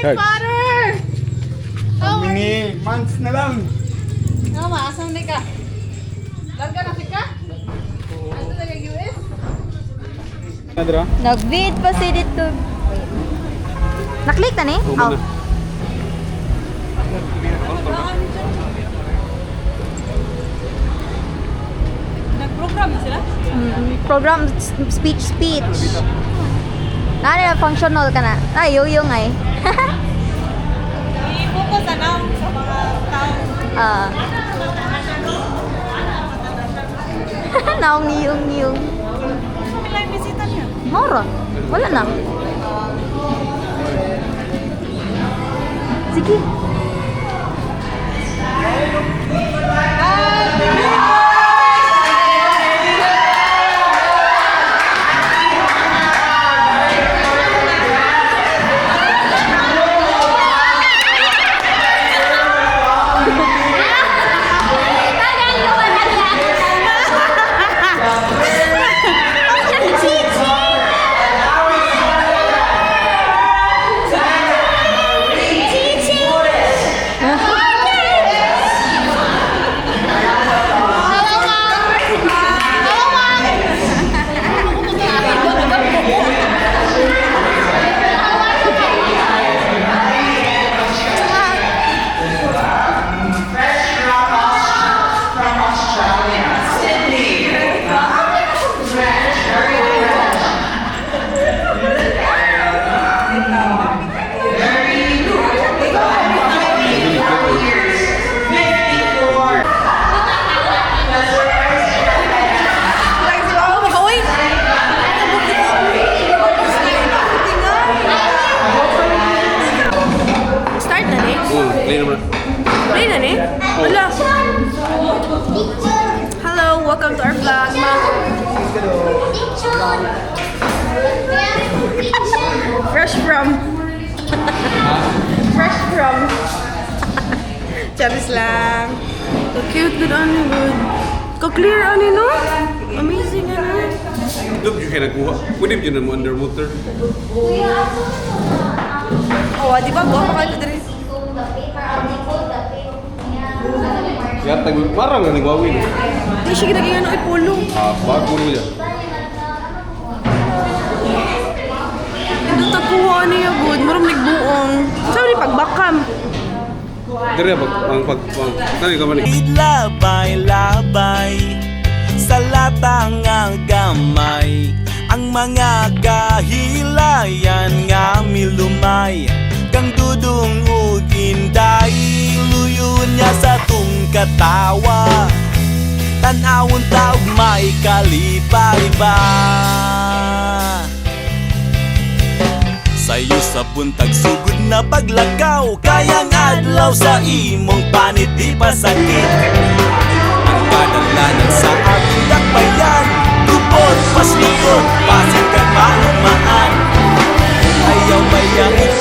Charge. father! How many months na lang? Mama, asam ni ka? Larga na si ka? Ano talaga US? Nadra? Nag-vid pa si dito. Naklik na ni? Oo, na. Nag-program na sila? Program speech. Na functional ka na. Ay, yung ay. I-focus na lang sa mga tao. Naong niyong. Kami lang bisita niya. Moro. Wala na. Sige. Start na ni? Play naman. Play na ni? Wala. Hello, welcome to our vlog, ma. Fresh from. Charis lang. So cute, good on you, good. Ka-clear ano, no? Amazing, ano? Look, you can nagkuha. Pwede mo yun mo underwater. Oh, di ba? Buwan pa kayo dito. Yatag, marang nga nagwawin. Hindi siya ginaging ano, ipulong. Bago mo niya. Ito takuha niya, good. Marang nagbuong. Sabi ni pagbakam. Dari tani ka man ni. Labay-labay sa latang nga gamay, ang mga kahilayan nga milumay, kang dudong ug inday, luyon niya sa tung katawa, tan-awon taog may kalipay ba. Sayo sa buntag sugod na paglakaw, kayang adlaw sa imong panit di pasakit. Ang kadalanan sa ating dakbayan, tubod paslikod, pasig kang malumaan. Ayaw mayangit.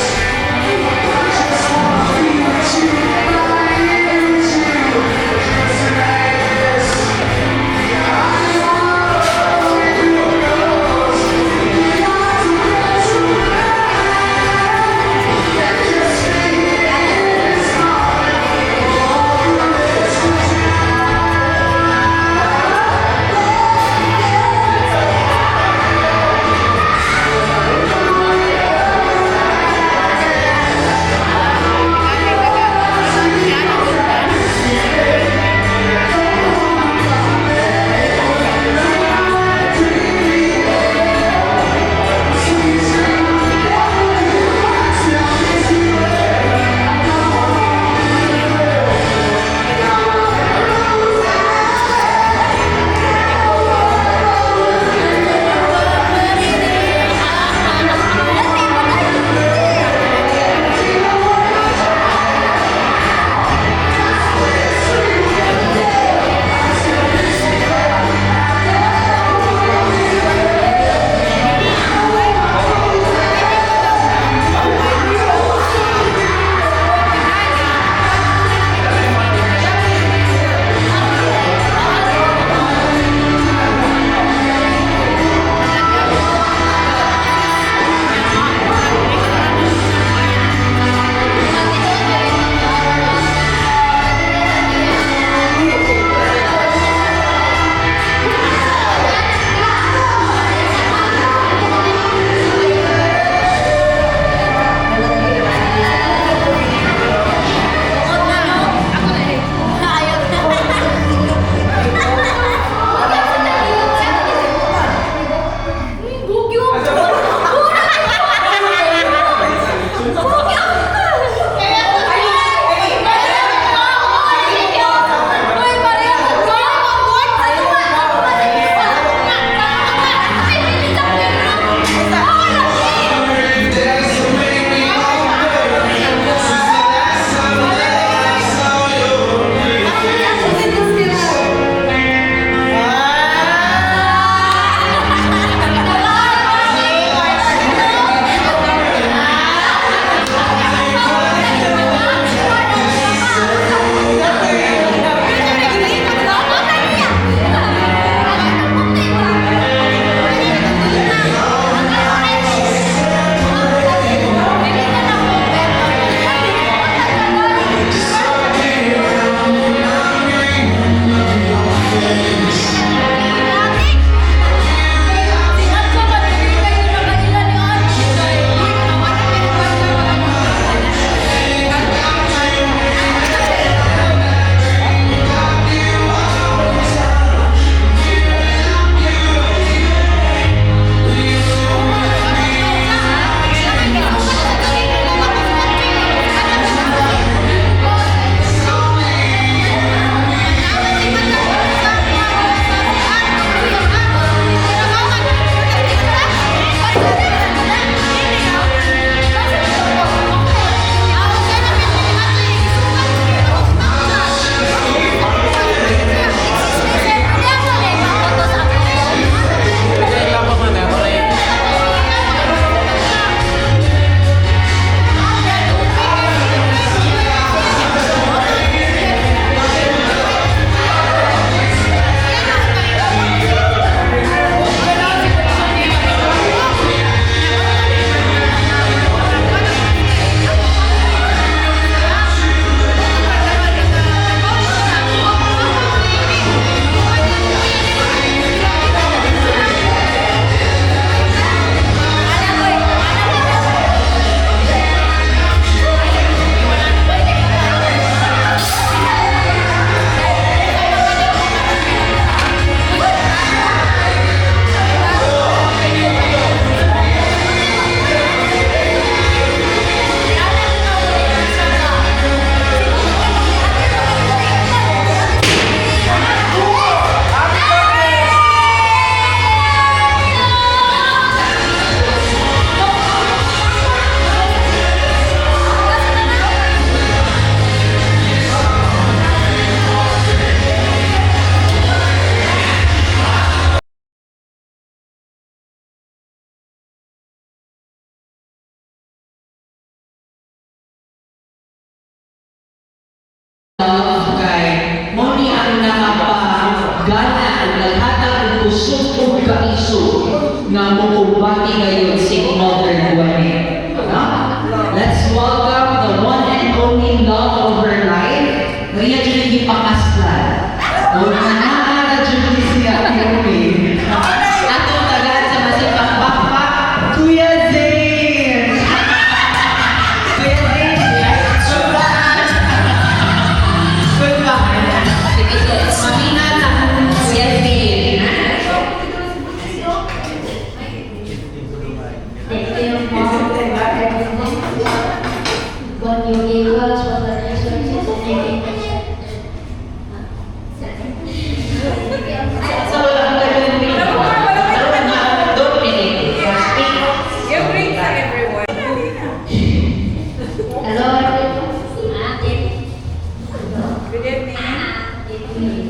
gana ug naghatag og kusog ug kaiso nga mokumbati ngayon si Mother Guane. Let's welcome the one and only love of her life, Ria Julie Pakaslan. O nanara Julie siya Kirby. Ato tagaan sa masipang bakpak, Kuya Zayn. Kuya Zayn, sobrang. Sige, so, mamina na Kuya Zayn. When you gave us what the resources and everything. So, ang gagawin mo, don't really speak. Hello, Ate. Good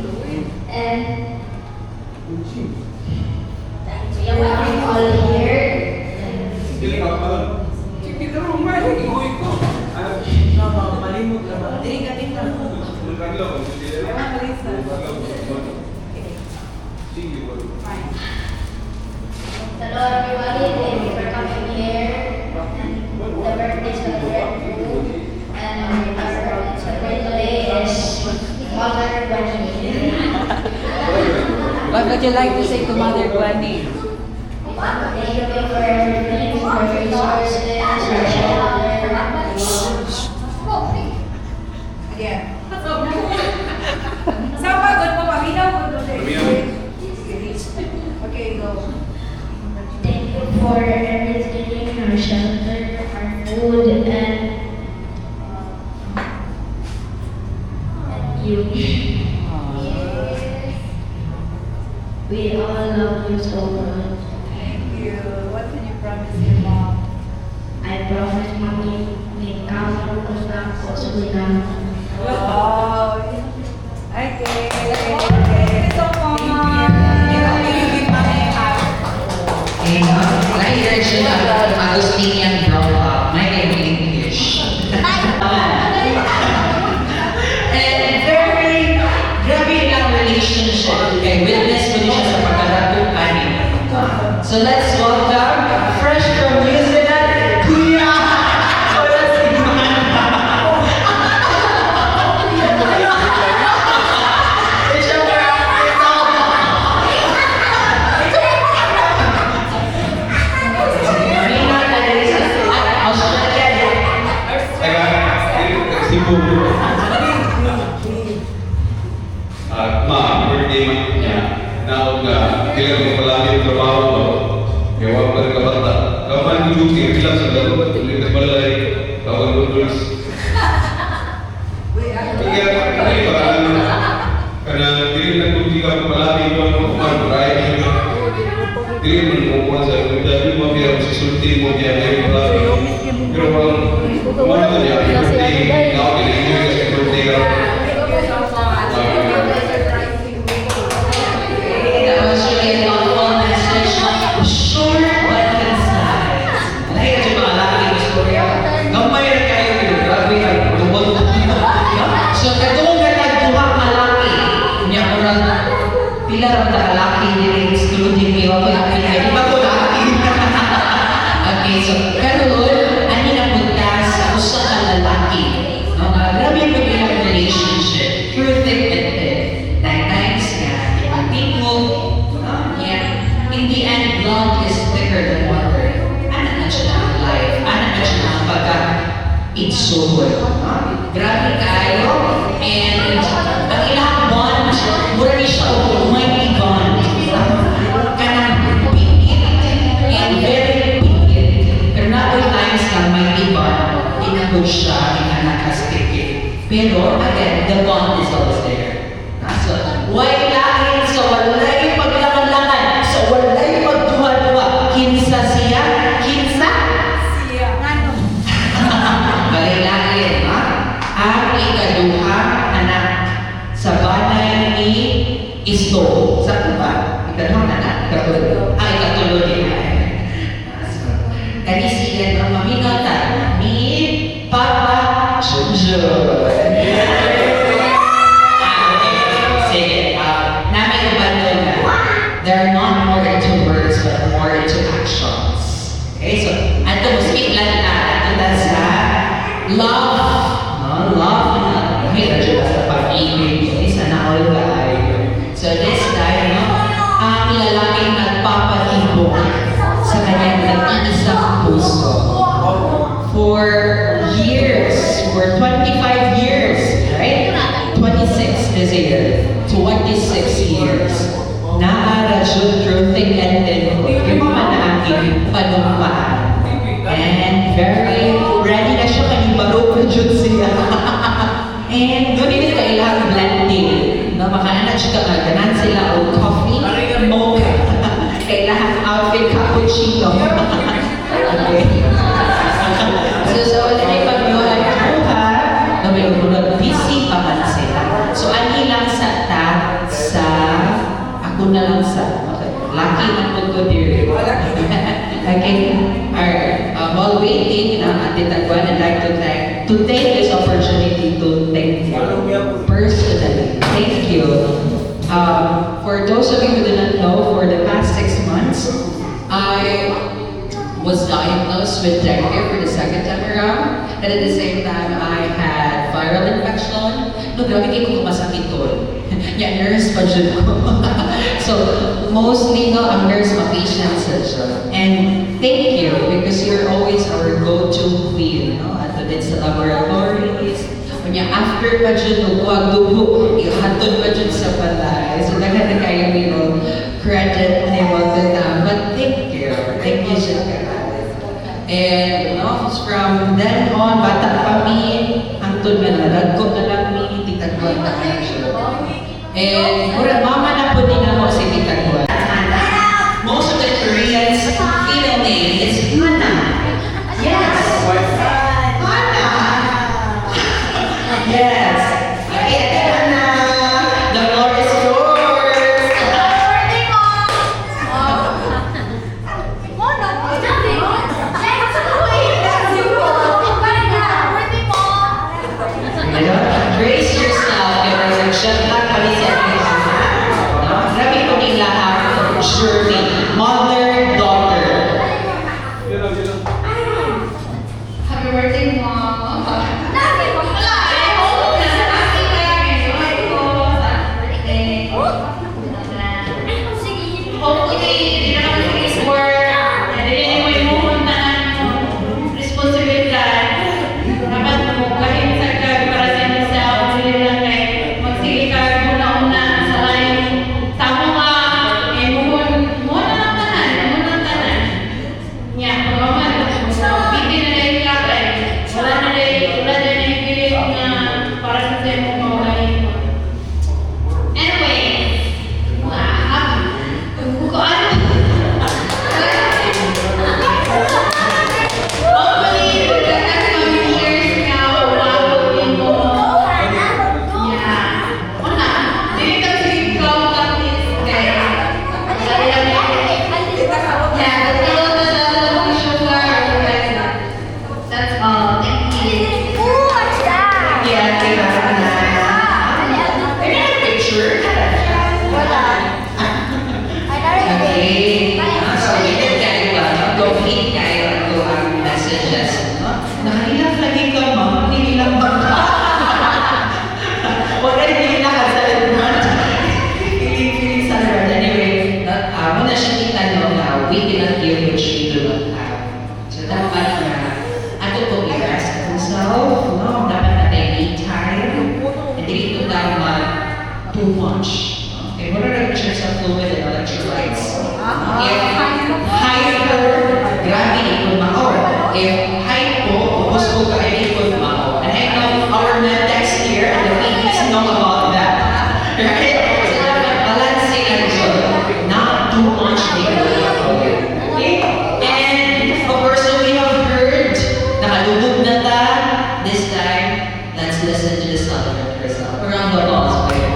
evening. And we are all here. Hello, everybody. Thank you for coming here. The birthday celebrant and our celebrant today is Mother Guanyi. What would you like to say to Mother Guane? Thank you for everything, for resources, for shelter. Again. Sama, good mo, paminaw, good mo. Okay, go. Thank you for everything, our shelter, our food, and you. We all love you so much. Thank you. What can you promise your mom? I promise Mommy, may kamu ko na ako sa bilang. Wow. Okay. Thank you so much. Nai-heard siya na Agustinian brown up. My name is English. And very, grabe ang relationship. Okay, witness mo siya sa pagkakatong ani. So let's welcome, fresh from New Zealand, Kuya! It's your birthday, Marina Teresa, Australia. Simple. Ma, birthday man niya. Naog nga, kailan mo pala yung trabaho ko. Kaya wag pa rin kabata. Kaman yung duty, relax ang laro. Ulit na balay. Tawag mo tulis. Kaya, ano yung parang kanang dili na kung di ka palagi mo ang kuman, maraya ka. Dili mo na kuman sa iyo. Dahil mo biya, sisulti mo biya na yung palagi. Pero parang, kumano niya, birthday, naog ilig kasi birthday ka. That was really a thoughtful message. Short but concise. Lahat yung mga laki ng storya. Gamay na kayo pero grabe ang tungkol. So katong nga nagduha ka laki. Niya murag pila ra ta laki ni excluding me ako yung pila. Di ba ko laki? Okay, so karon ani na punta sa usa ka lalaki. Grabe po yung relationship. Through thick and thin. Times nga, tingog, in the end, blood is thicker than water. Ano na siya na ang life? Ano na siya na ang pagka-itsuhod? Grabe kayo. And ang ilang bond, mura ni siya o mighty bond. Kanang pingit. And very pingit. Pero na all times na mighty bond, inabot siya, inanakastikit. Pero again, the bond is always there. So, why lain sa walay paglaman-laman, sa walay pagduha-duha, kinsa siya, kinsa? Siya. Ano? Balilain, ha? Ang ikaduha, anak, sa banay ni Isto. Sa ba? Ikaduha, anak, ikatulo. Ikatulo din. Kanisigan ang maminatan ni Papa Junjun. sweet lang na. That's love. No, love. May radyo basta pag-ibig. Sana all guy. So this time, no, ang lalaking nagpapalibog sa kanyang nag-iisang puso. For years, for 25 years, right? 26 this year. 26 years. Naaradyo through thick and thin. Yung mga na aking panumpaan. And very ready na siya kanibaro na dyan siya. And doon din kailangan blending. No, makaanak siya kaganan sila o coffee, mocha. Kailangan outfit cappuccino. Okay. So wala na ipagluhan ko ha, na may umunod busy pa man sila. So ani lang sa ako na lang sa, okay, lucky na po ko dear. Okay, alright, while waiting, Ate Tagwan, I'd like to take this opportunity to thank you personally. Thank you. For those of you who did not know, for the past 6 months, I was diagnosed with dengue for the second time around, and at the same time, I had viral infection. No, grabe kayo kung masakit doon. Yeah, nurse pa dyan ko. So, mostly, no, ang nurse ma-patient siya. And thank you, because you're always our go-to queen, no? At sa laboratories. Kanya, after pa dyan, huwag dugo, ihatod pa dyan sa balay. So, dagat na kayo, credit ni Wagdana. But thank you. Thank you siya. And, from then on, bata pa mi, hangtod na nalagkot na lang mi, titagwan na siya. And, mama na po din ako si titagwan. Most of the Koreans' female name is Hana. Yes. Hana. Yes. Okay, Hana. The floor is yours. Brace yourself, everyone. Shut up, grabe po din lahat. Journey. Mother, daughter. Happy birthday, Mom. Hopefully, hindi na kami sa work. And anyway, mo punta ng responsibilidad. Dapat mo kahit sa para sa yourself, hindi lang kay magsige ka una-una sa lain. Tama nga, mo na lang tanan. Nya, pagaman, hindi na rin kakay. Wala na rin pilit na para sa sa'yo mong mawalay. Anyway, hopefully, the next coming years now, umabot din mo. Yeah. Una, hindi kasi ikaw practice kaya. Sabi lang niya. Yeah, the sugar. That's all. Thank you. Yeah, diba? Maybe a picture. Okay. So, yun kayo ba? Complete kayo ang messages. Nakahilap lagi ka, ma'am. Hindi lang ba? Huwag na hindi nakasalit. Feeling sa Lord. Anyway, muna siya itanong na we cannot give which we do not have. So, dapat na ato po i-rest ourselves. No? Dapat natin need time. Hindi ito dapat too much. Okay, what are the pictures of fluid and electrolytes? If hyper, grabe ikon mao. If hypo, ubos ko ka ikon mao. And I know our med techs here and the PTs know about that. Right? So dapat balancing ang good. Not too much okay? And of course, we have heard, nakalugod na ta. This time, let's listen to the sound of herself. Around the applause, please.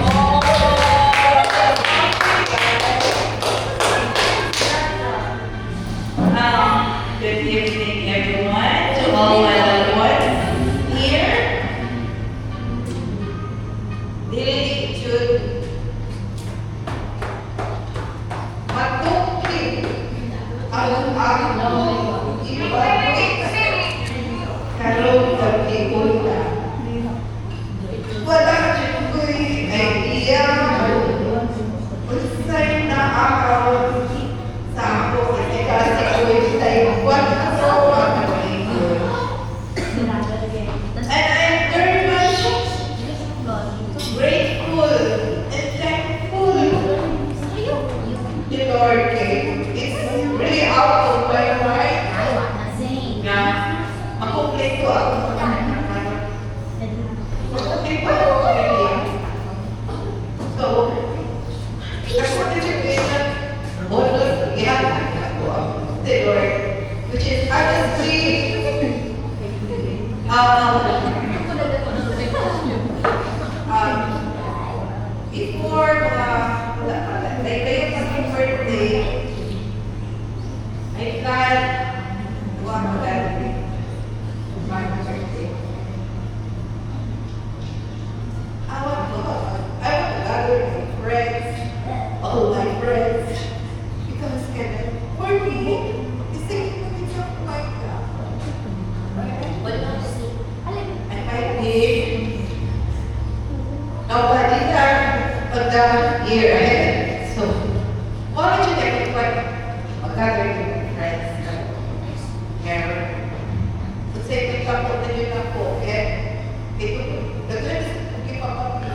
Good evening, everyone, to all my loved ones here. Dili should matukid ang iba Karong pagkikot na. Wala dyan ko'y idea unsay na ako sa ako kasi ako'y Taiwan ako ang pagkikot. And I'm very much grateful and thankful to Lord King. It's really out of my mind na makumpleto ako sa mga makumpleto ako really. So, ako education, almost gihapon ako to Lord, which is honestly, before like kayo kasi birthday, I plan one of that my birthday. I want to gather my friends, all my friends, because for me, it's taking a picture of my God. And my name, nobody there but the year ahead. So, why don't you take a quick gathering with my friends? Here. So, say, pick up what you have for, okay? The good is to keep up on me.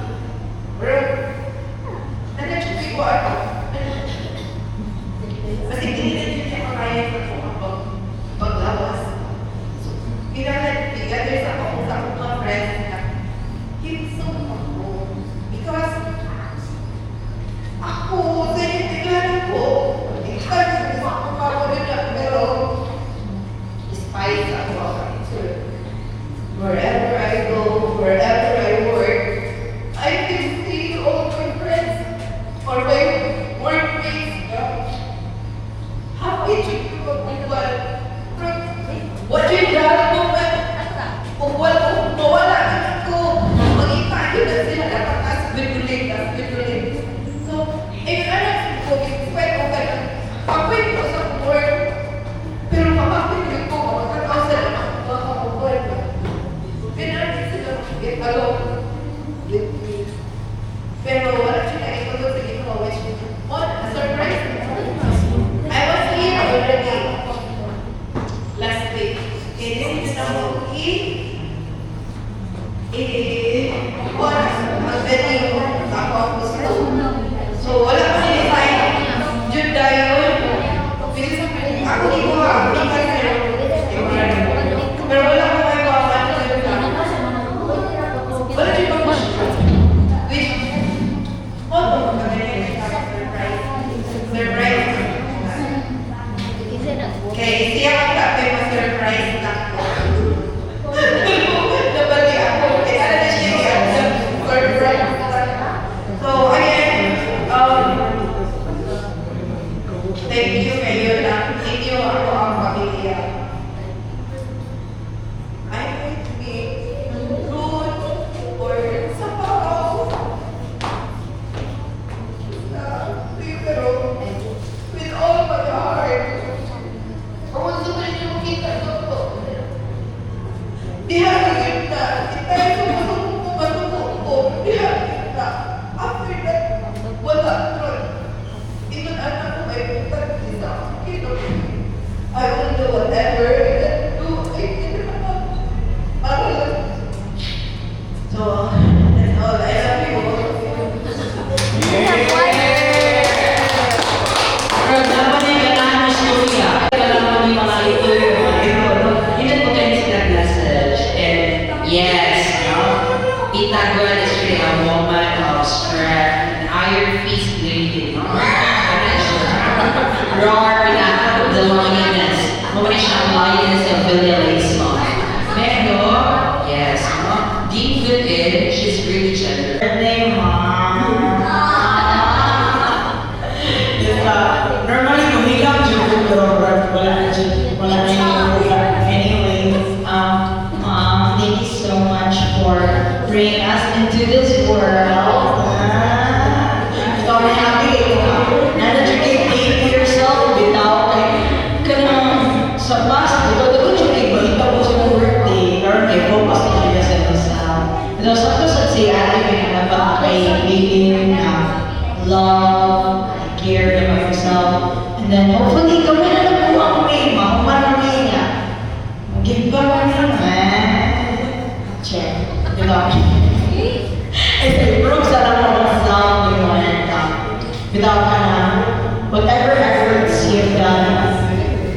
And then you pick what? Kasi hindi niya kaya sa paglawas. So, gather sa mga friends na hindi so ako. Because ako, sa itigalan ko, ikaw sa ako papalit na, pero despite ako, wherever I go, wherever I work, I can see all my friends or my workmates. Happy to do what what you done mo ba? Kung mawala ko, mag-ipahyo na sila dapat as bidulit. So, if anak ko, expect ko ka pakwit ko sa work, pero mapakwit ko, makakataw sila mga work. Pinarapin sila mag-along with me. Pero wala sila ito sa ginagawa, which is on a surprise. I was here already last week. And this is now ang venue sa ako school. So, wala pa nilipay. Diyon tayo. Ako di ko pero wala ko kayo kawan. Wala dito ko. Which, surprise. Okay, siya ang tabi ma-surprise na ako. Nabali ako. Kaya na siya surprise. So, again, thank you kayo na inyo ako ang pamilya. I'm going to be rude or somehow pero with all my heart. Kung gusto mo rin yung kita ito, diha na kita. Kita yung masuko ko. Diha kita. After that, wala ron. Even anak ko ay putat isa. I will do whatever I do. I didn't know. Para lang. So, that's all. I love you all. Pero dapat na yung ganahan mo istorya. Kailangan mo yung mga ito hindi po kayo sila message. And yes, Itaguan is really a moment of strength. And iron feast lady. Roar na the loneliness. Mawala siyang lioness of Villalais mo. Pero, yes, deep within, she's really generous. Birthday, Mom. Normally, humigap dyan ko, pero wala na yung anyway. Mom, thank you so much for bringing us into this world. So happy na that you can take yourself without like, sa past, ikaw yung balita ko sa birthday.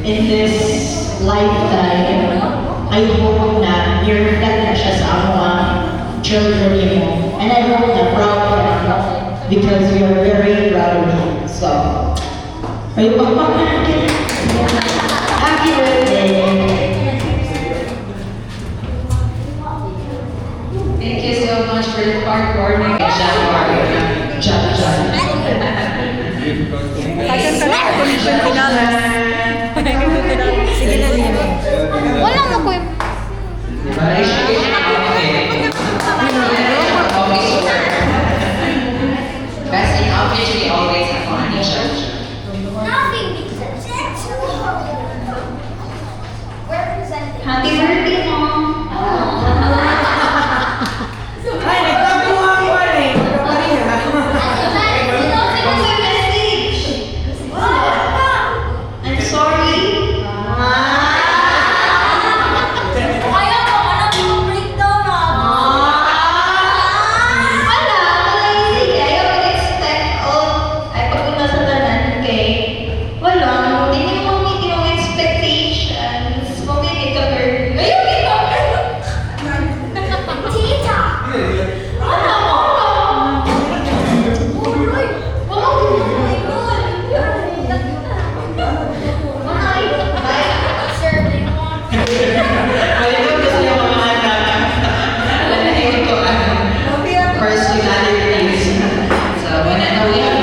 in this lifetime, I hope na i-reflect na siya sa mga children mo. And I hope na proud ka because we are very proud of you. So, may pagpapakit. Happy birthday! Thank you so much for the heartwarming January. Asan ka na ako ni Pinalas? Sige na din. Wala mo ko yung... Best in outfit, we always have fun in church. Happy birthday, Mom! Ay, nagtapuhan ko eh. I'm sorry. Wala, sige. Ayaw mag-expect ay pagpunta sa tanan, okay? Wala, hindi mo meeting yung expectations. Mamili ka per... Ayaw, Tita! Wala mo! Uy! Wala mo! Balikan ko sa iyo mga anak. Lalahin ko ang personalities. So, when I know we have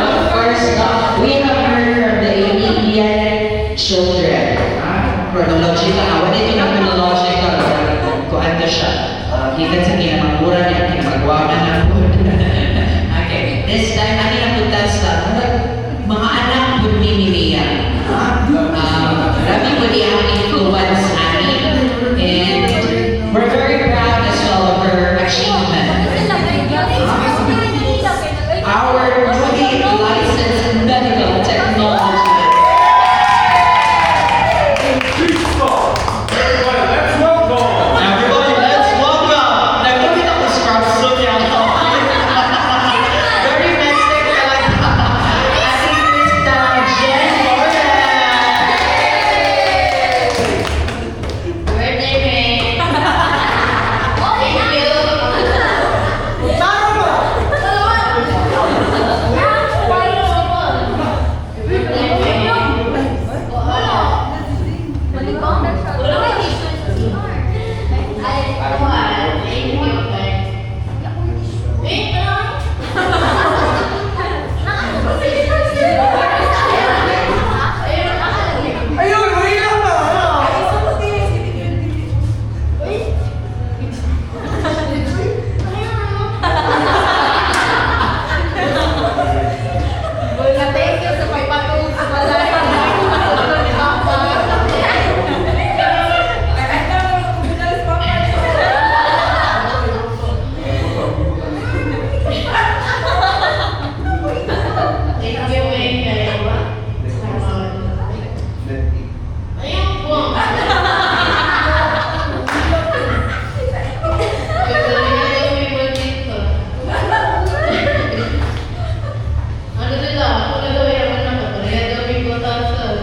of course, we have heard from the immediate children. Chronological. Wala ito na chronological. Kung ano siya. Kita sa kinamangura niya, kinamagwaman na po. Okay. This time, ano yung punta sa mga anak po ni Mia. Marami po niya influence ani. And we're very proud as well of her achievement. Our newly licensed medical technology. Everybody, let's welcome. Nagpapit ako scrub so niya. Very mystic talaga. Ating Mr. Jen Lauren. Birthday, May! Thank you! Ayun, wait lang na. Thank you sa pagpatuloy sa balay. Thank you, May. Ayun po. Ano nila? Ako na daw yung anak ko. Kaya daw may kotasan.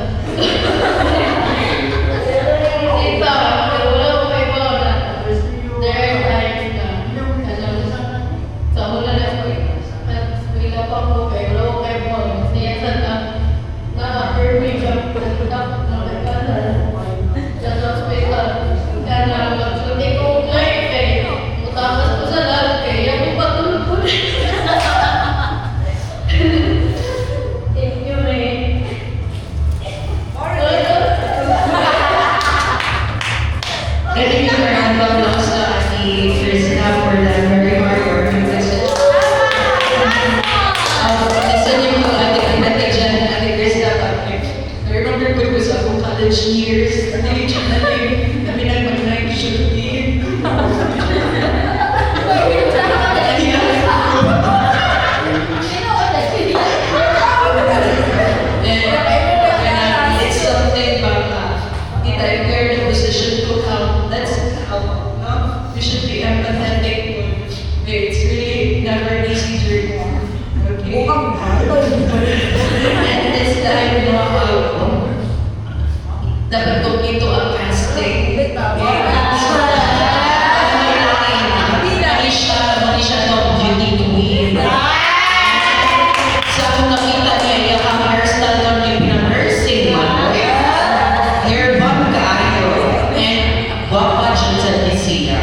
Tita, wala ko kay Paula. Direct line ka. Sa hula na ko. Wala pa ko kay wala ko kay Paula. Siya sa And this time, dapat ito ang casting. Mali siya itong beauty queen. Sa kung nakita niya, yung ang hairstyle ng yung pinang-nursing mo. Hair bun kaayo. And guwapa dyan sa Lucia.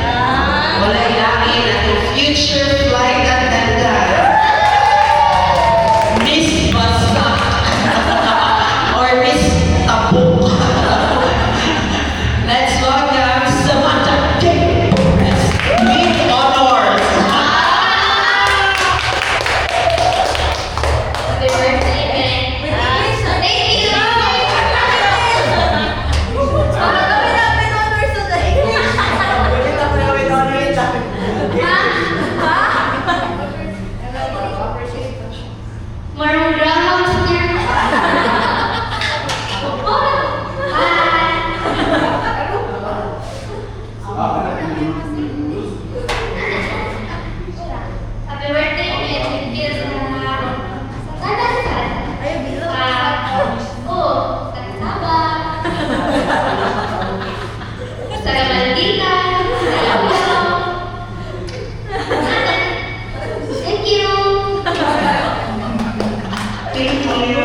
Wala ilahin natin future flight attendant. Miss Basta. Or Miss Tabuk. Let's welcome Samantha King. With honors. Happy birthday, Ben. Thank you. Marong Graham here. Happy birthday, Ben. Thank you sa Maldita. Thank you. Thank you.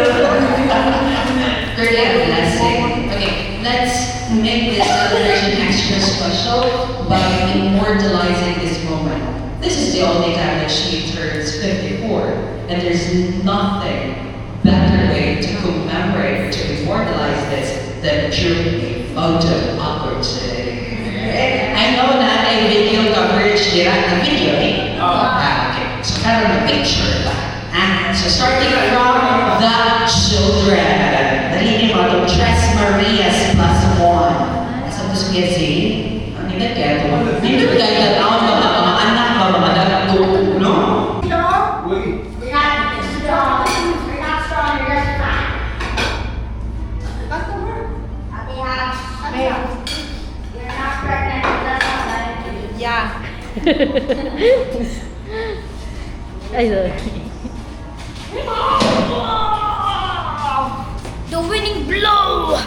Really a blessing. Okay, let's make this celebration extra special by immortalizing this moment. This is the only time that she turns 54, and there's nothing better way to commemorate or to immortalize this than during a photo opportunity. I know that a video coverage nila na video eh. Okay, so karon na picture ba? So starting from the children. Dali ni mo itong Tres Marias +1. Asa to si Gezzy? Ang nila kaya ito. Hindi ko kaya taon mga anak ba mga dagat no? Uy, You're not strong. You're not strong. You're just fat. You're not pregnant. That's not diabetes. Yeah. Ay, sorry. The winning blow.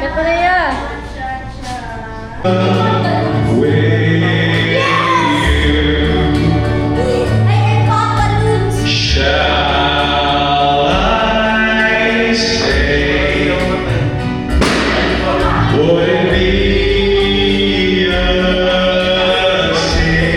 Ito na yan. I can pop balloons. shall I say, would it be a sin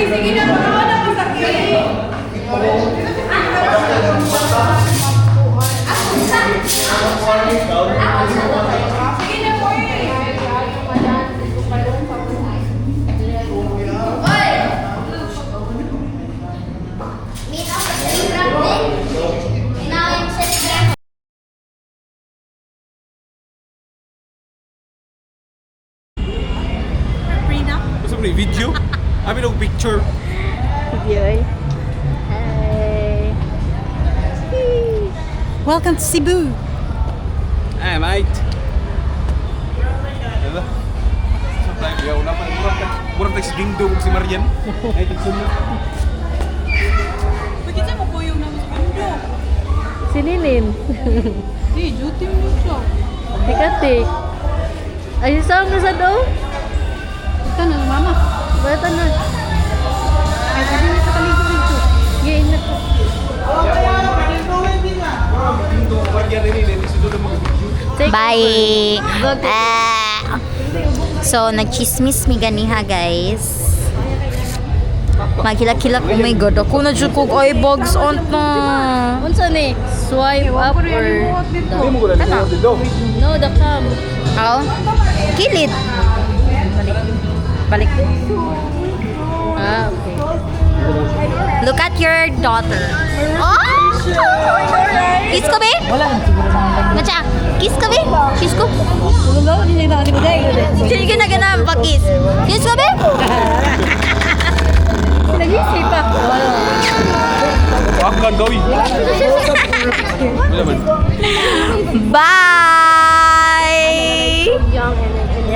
sige na, baka na masakit. Sige na po Meet up at the rugby. Now I'm sitting there. Gusto mo na video? Amin ang picture. Video eh. Hey. Welcome to Cebu. Eh, mate. Diba? Supply ko yaw na pa. Murang tayo si Dingdong si Marian. Ay, tigsunod. Pagkita mo po yung naman sa kanto. Sininin. Hey, duty mo siya. Tikatik. Ay, saan na sa daw? Ito na, mama. Bata na. Ay, pwede na sa kaligo rito. Ngayon na po. Dingdong Marian rin. Hindi si Dodo mag-video. Bye! So, nagchismis mi ganiha, guys. Magkilak-kilak, oh my god. Ako na dyan kong eyebags on na. Unsa ni? Swipe up or down? Kana? No, the cam. Oh? Kilit. Balik. Ah, okay. Look at your daughter. Oh! Kiss ko, be? Macha, kiss ko, be? Kiss ko. Hindi ka na ganang pag-kiss. Kiss ko, be? Nag-isip pa. Akan daw eh. Bye! Young and